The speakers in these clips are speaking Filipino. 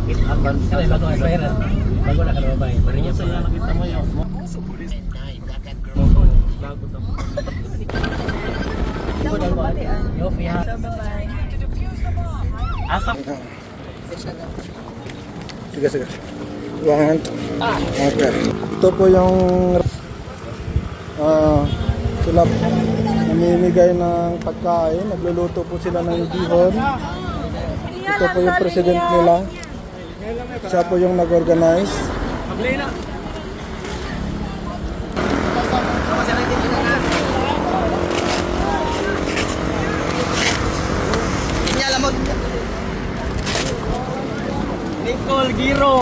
makita ang bago expire. Bago na ka ba? Marinya pa na nakita mo yun. Bago to. Yo, fiha. Asap. Sige, sige. One. Okay. Ito po yung sila namimigay ng pagkain. Nagluluto po sila ng bihon. Ito po yung president nila. Siya po yung nag-organize. Nicole Giro.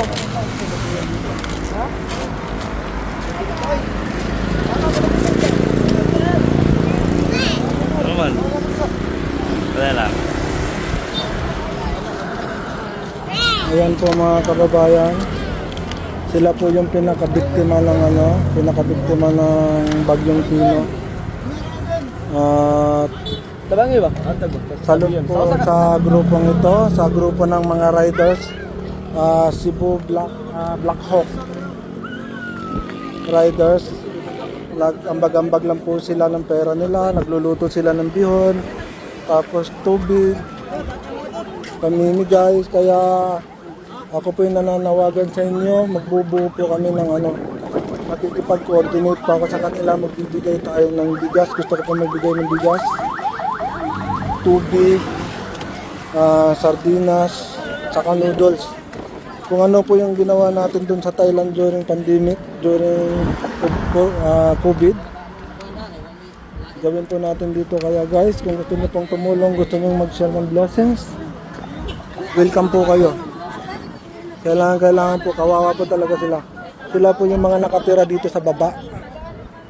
Roman. Wala lang. Ayan po mga kababayan. Sila po yung pinakabiktima ng pinakabiktima ng Bagyong Pino. At Tabangi ba? salud po sa grupong ito, sa grupo ng mga riders, Cebu Black Hawk Riders. Nag-ambag-ambag lang po sila ng pera nila, nagluluto sila ng bihon, tapos tubig, pamimigay. Kaya ako po yung nananawagan sa inyo, magbubuo po kami ng makikipag-coordinate pa ako sa kanila, magbibigay tayo ng bigas. Gusto ko po magbigay ng bigas, tubig, sardinas, saka noodles. Kung ano po yung ginawa natin dun sa Thailand during pandemic, during COVID, gawin po natin dito. Kaya guys, kung gusto nyo pong tumulong, gusto nyo mag-share ng blessings, welcome po kayo. Kailangan po, kawawa po talaga sila. Sila po yung mga nakatira dito sa baba.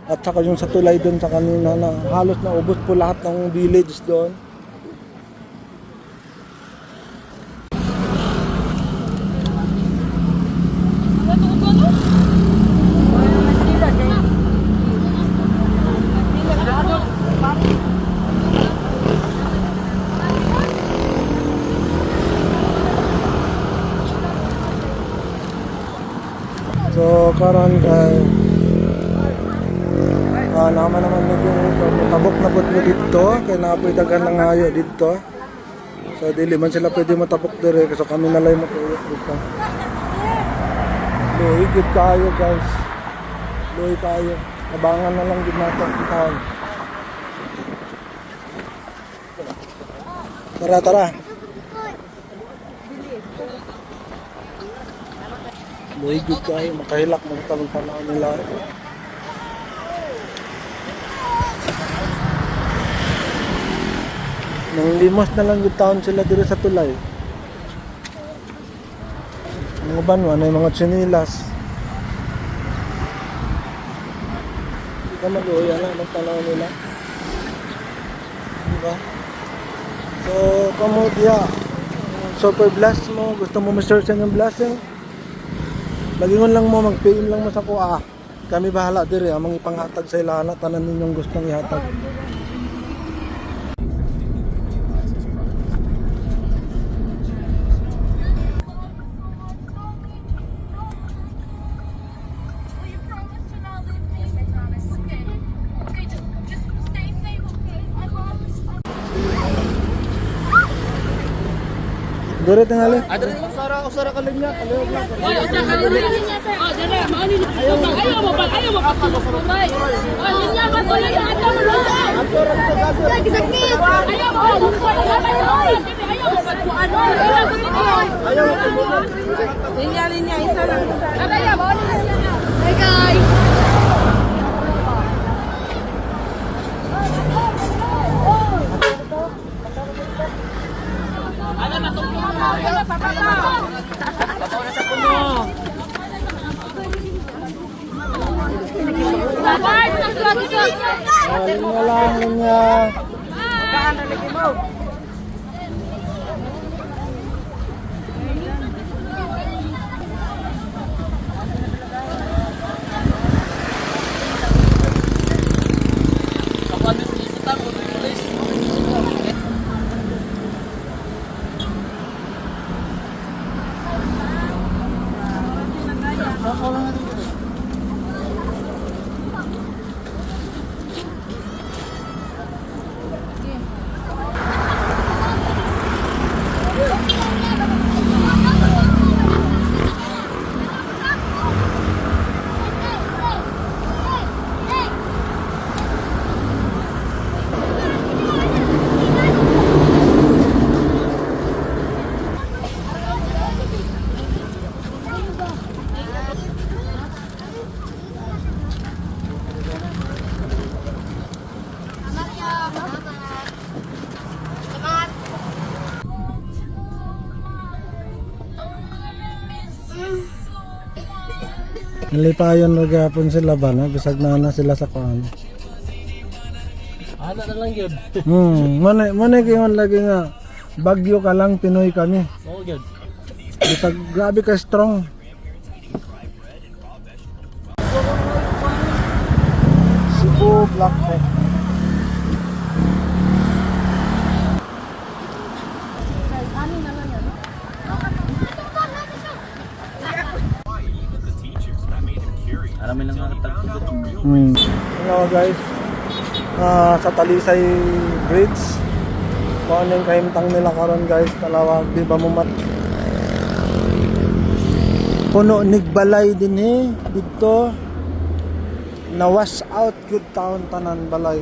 At saka yung sa tulay doon sa kanina na halos naubos po lahat ng village doon. So karon kay naman medyo tabok na pud dito kay naapoy dagan ng hayo dito. So dili man sila pwede matapok dire kasi kami na lang matuyok dito. Luhi gid kayo guys. Luhi kayo. Abangan na lang gid natin ang taon. Tara. Luhigid kayo, makahilak ng talong panahon nila. Nang limos na lang yung taon sila dito sa tulay. Mga banwa na yung mga tsinilas. Hindi ka maluya na ng panahon nila. Diba? So, kamudiya. Super blessed mo. Gusto mo ma-search yung blessing? Lagingon lang mo, mag-PM lang mo sa kuha. Kami bahala diri, amang ipanghatag sa ilana, tanan ninyong gustong ihatag. Dere tingali. Usara ka linya. Ayaw mo pa. Ayaw mo pa. Linya ka to linya. Linya isa lang. Hi guys. Lang niya. Magkaan na lagi mo. Nalipayon na gapon sila ba na bisag na sila sa kuan. Ana na lang yun. Muna kayon lagi nga bagyo ka lang Pinoy kami. Oo yun. Bisag grabe ka strong. Cebu Black Hawk. Arami lang nga tagpugot. Hello guys, sa Talisay Bridge kung anong kahimtang nila karon guys, talawag di ba mo mat puno nigbalay din dito na wash out good town tanan balay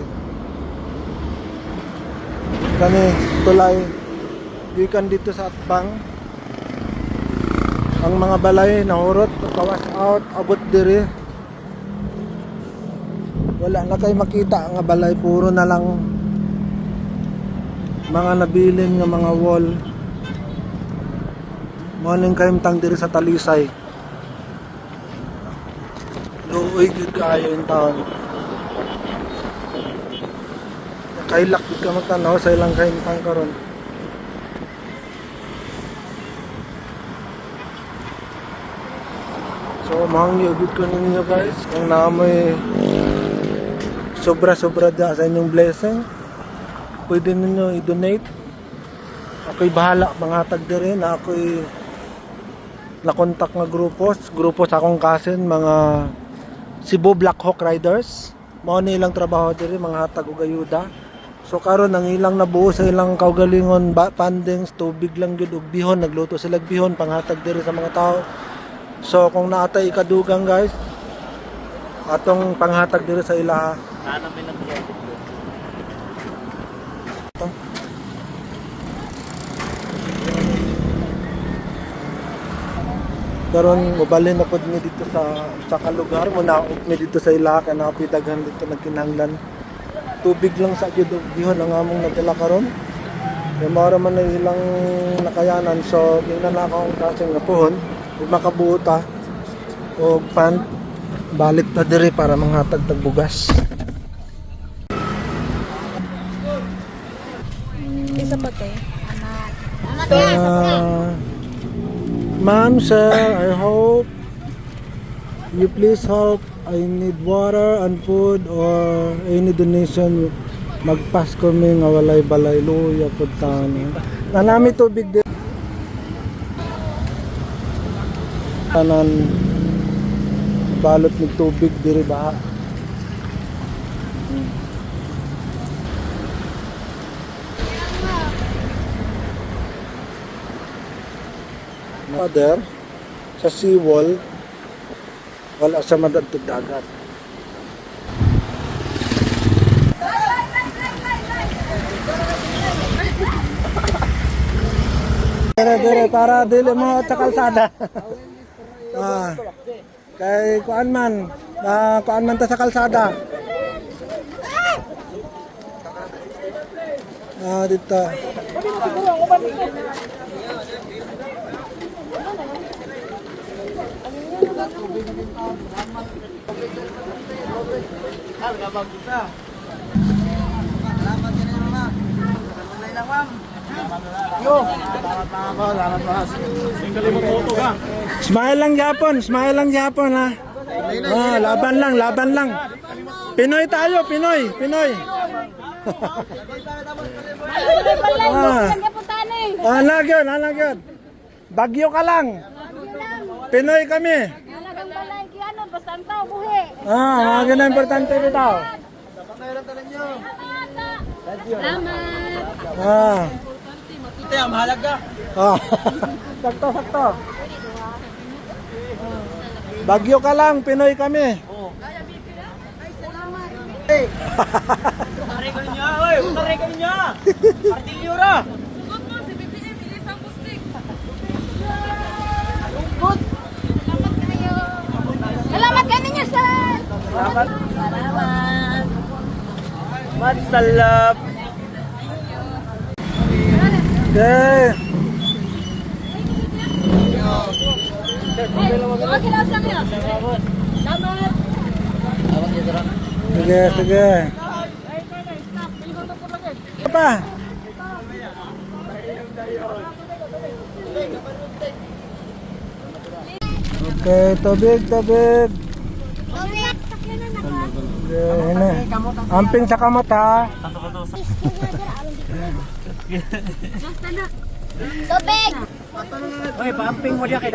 kani tulay gikan dito sa Atbang ang mga balay nahurot ka-wash out abot diri. Wala na kayo makita nga balay, puro na lang mga nabilin nga mga wall. Morning kahimtang diri sa Talisay. Luoy gud kaayo in town. Kailak gud ka magtanaw sa ilang kahimtang karon. So mahangyo gud ko ninyo guys kung naamoy sobra-sobra dyan sa inyong blessing, pwede ninyo i-donate. Ako'y bahala mangatag diri na ako'y nakontak nga grupo sa akong kasin, mga Cebu Black Hawk Riders. Mao ni ilang trabaho diri, mga hatag og ayuda. So karon ang ilang nabuo sa ilang kaugalingon fundings, tubig lang gyud og bihon, nagluto sila og bihon panghatag diri sa mga tao. So kung naatay ikadugang guys, atong panghatag diri sa ilaha. Ano may nag-edit doon? Karon mobalhin na pod mi dito sa kalugar mo na mi dito sa ilaha kana pidaghan dito nagkinahanglan. Tubig lang sa gyud og bihon ang among nadala karon. Kaya mara man na ilang nakayanan, so tingnan na ako ang kasing nga puhon ug makabuta og pan balik ta diri para manghatag tag bugas. Isa pa te. Ma'am, sir, I hope you please help. I need water and food or any donation. Magpas kami nga walay balay luya pud tani. Nanami tubig din. Tanan balot ng tubig diri ba? Father, sa seawall wala sa madadtog dagat. Dire para dili mo sa kalsada. Kay kuan man ta sa kalsada. Dito. Smile lang Japon ha. Laban lang. Pinoy tayo, Pinoy. Nagyon. Bagyo ka lang. Pinoy kami. Halagang balay kiano basta ang tao buhi. Mga ganun importante dito. Salamat. Ito yung mahalaga. Sakto. Bagyo ka lang, Pinoy kami. Utaray ka niya, oy! Utaray ka niya! Artilyo ra! Good mo si BBM bilis ang bustik. Good. Salamat kayo ninyo, sir. Salamat. Salamat. Matsalap! Okay. Okay lang sa kanya. Salamat. Sige, sige. Apa? Okay, tubig, tubig. Okay, ini. Amping sa kamot ha. Tubig! Oy, paamping mo diya kay